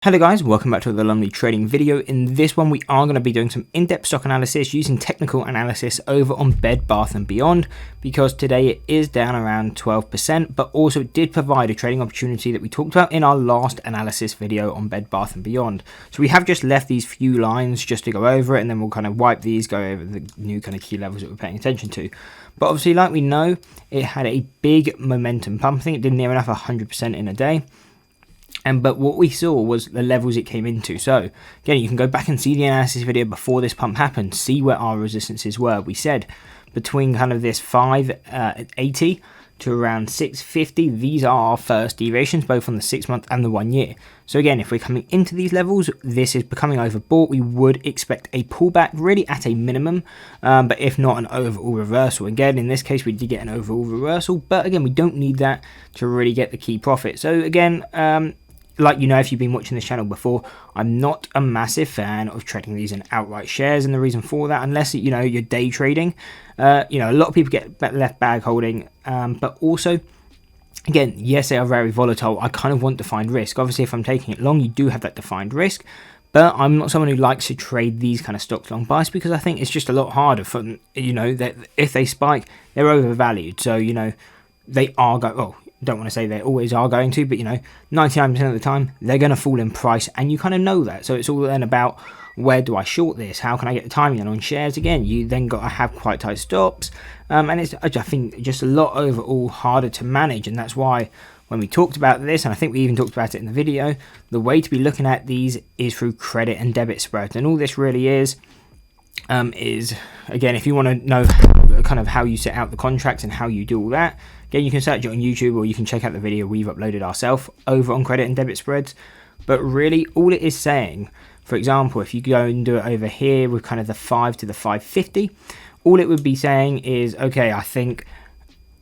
Hello guys, welcome back to the Lumley trading video. In this one we are going to be doing some in-depth stock analysis using technical analysis over on Bed Bath & Beyond, because today it is down around 12%, but also it did provide a trading opportunity that we talked about in our last analysis video on Bed Bath & Beyond. So we have just left these few lines just to go over it, and then we'll kind of wipe these, go over the new kind of key levels that we're paying attention to. But obviously, like we know, it had a big momentum pump. I think it did near enough 100% in a day. But what we saw was the levels it came into. So again, you can go back and see the analysis video before this pump happened, see where our resistances were. We said between kind of this 580 to around 650, these are our first deviations, both on the 6 month and the 1 year. So again, if we're coming into these levels, this is becoming overbought. We would expect a pullback really at a minimum, but if not an overall reversal. Again, in this case, we did get an overall reversal, but again, we don't need that to really get the key profit. So again, like you know, if you've been watching this channel before, I'm not a massive fan of trading these in outright shares, and the reason for that, unless you know you're day trading, a lot of people get left bag holding, but also, again, yes, they are very volatile. I kind of want defined risk. Obviously, if I'm taking it long, you do have that defined risk, but I'm not someone who likes to trade these kind of stocks long bias, because I think it's just a lot harder for, that if they spike, they're overvalued. So they are don't want to say they always are going to, but 99% of the time they're going to fall in price, and you kind of know that. So it's all then about, where do I short this? How can I get the timing? And on shares, again, you then got to have quite tight stops, and it's, I think, just a lot overall harder to manage. And that's why when we talked about this, and I think we even talked about it in the video, the way to be looking at these is through credit and debit spreads. And all this really is again, if you want to know kind of how you set out the contracts and how you do all that, again, you can search it on YouTube, or you can check out the video we've uploaded ourselves over on credit and debit spreads. But really, all it is saying, for example, if you go and do it over here with kind of the 5 to the 550, all it would be saying is, okay, I think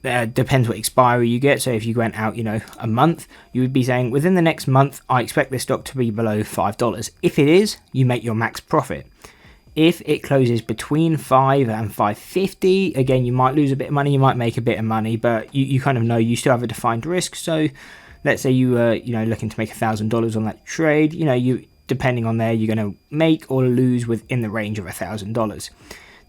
depends what expiry you get. So if you went out, a month, you would be saying within the next month, I expect this stock to be below $5. If it is, you make your max profit. If it closes between 5 and 550, again, you might lose a bit of money, you might make a bit of money, but you kind of know you still have a defined risk. So let's say you were, looking to make $1,000 on that trade, you depending on there, you're going to make or lose within the range of $1,000.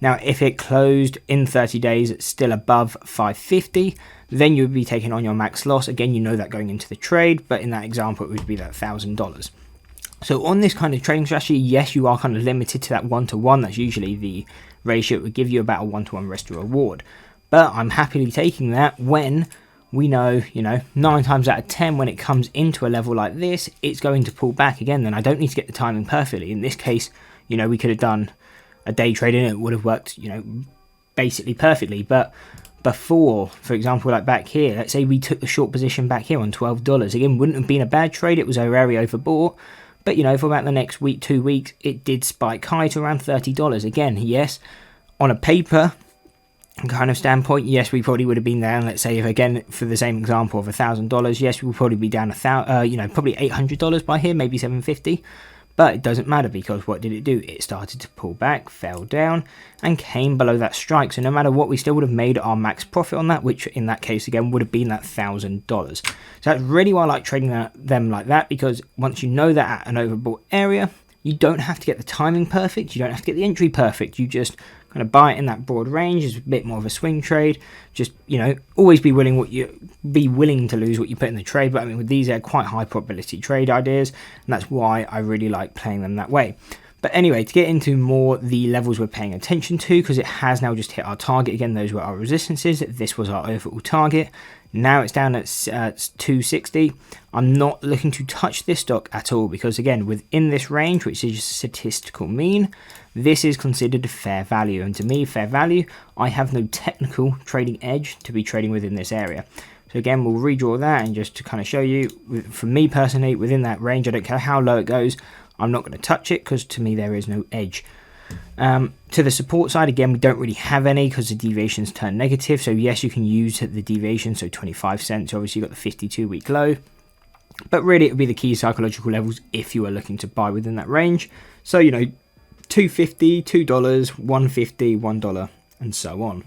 Now, if it closed in 30 days still above 550, then you would be taking on your max loss. Again, you know that going into the trade, but in that example, it would be that $1,000. So on this kind of trading strategy, yes, you are kind of limited to that 1-to-1. That's usually the ratio. It would give you about a 1-to-1 risk to reward. But I'm happily taking that when we know, 9 times out of 10, when it comes into a level like this, it's going to pull back again. Then I don't need to get the timing perfectly. In this case, we could have done a day trade and it would have worked, basically perfectly. But before, for example, like back here, let's say we took the short position back here on $12. Again, wouldn't have been a bad trade. It was very overbought. But, for about the next week, 2 weeks, it did spike high to around $30. Again, yes, on a paper kind of standpoint, yes, we probably would have been down, let's say, if again, for the same example of $1,000, yes, we'll probably be down probably $800 by here, maybe $750. But it doesn't matter, because what did it do? It started to pull back, fell down, and came below that strike. So no matter what, we still would have made our max profit on that, which in that case, again, would have been that $1,000. So that's really why I like trading them like that, because once you know that at an overbought area, you don't have to get the timing perfect. You don't have to get the entry perfect. You just kind of buy it in that broad range. It's a bit more of a swing trade. Just, always be willing to lose what you put in the trade. But I mean, with these, they're quite high probability trade ideas, and that's why I really like playing them that way. But anyway, to get into more the levels we're paying attention to, because it has now just hit our target. Again, those were our resistances. This was our overall target. Now it's down at 260. I'm not looking to touch this stock at all, because again, within this range, which is just a statistical mean, this is considered fair value. And to me, fair value, I have no technical trading edge to be trading within this area. So again, we'll redraw that, and just to kind of show you, for me personally, within that range, I don't care how low it goes, I'm not going to touch it, because to me there is no edge. To the support side, again, we don't really have any, because the deviations turn negative. So yes, you can use the deviation, so 25 cents. Obviously, you've got the 52-week low. But really, it would be the key psychological levels if you are looking to buy within that range. So, $2.50, $2, $1.50, $1, and so on.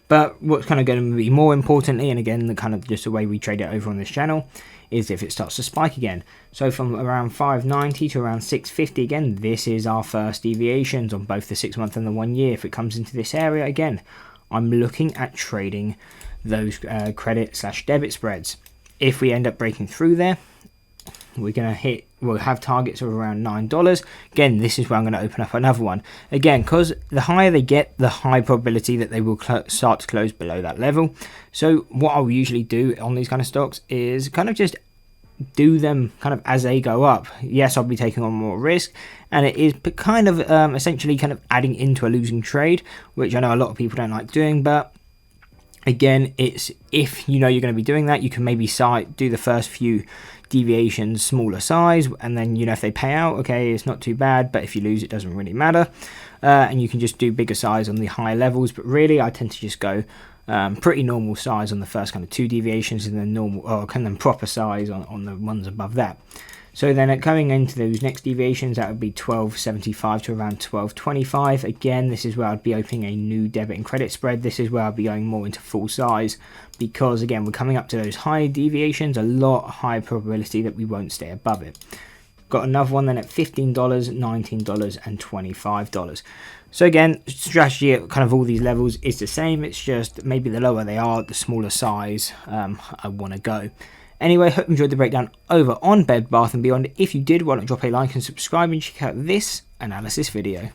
But what's kind of going to be more importantly, and again, the kind of just the way we trade it over on this channel, is if it starts to spike again. So from around 590 to around 650 again, this is our first deviations on both the 6 month and the 1 year. If it comes into this area again, I'm looking at trading those credit / debit spreads. If we end up breaking through there, we'll have targets of around $9. Again, this is where I'm going to open up another one. Again, because the higher they get, the high probability that they will start to close below that level. So what I'll usually do on these kind of stocks is kind of just do them kind of as they go up. Yes, I'll be taking on more risk, and it is kind of essentially kind of adding into a losing trade, which I know a lot of people don't like doing, but again, it's if you know you're going to be doing that, you can maybe do the first few deviations smaller size, and then if they pay out, okay, it's not too bad, but if you lose, it doesn't really matter. And you can just do bigger size on the high levels, but really I tend to just go pretty normal size on the first kind of 2 deviations, and then then proper size on the ones above that. So then coming into those next deviations, that would be 12.75 to around 12.25. Again, this is where I'd be opening a new debit and credit spread. This is where I'd be going more into full size, because again, we're coming up to those high deviations, a lot higher probability that we won't stay above it. Got another one then at $15, $19, and $25. So again, strategy at kind of all these levels is the same. It's just maybe the lower they are, the smaller size I want to go. Anyway, hope you enjoyed the breakdown over on Bed Bath & Beyond. If you did, why not drop a like and subscribe and check out this analysis video.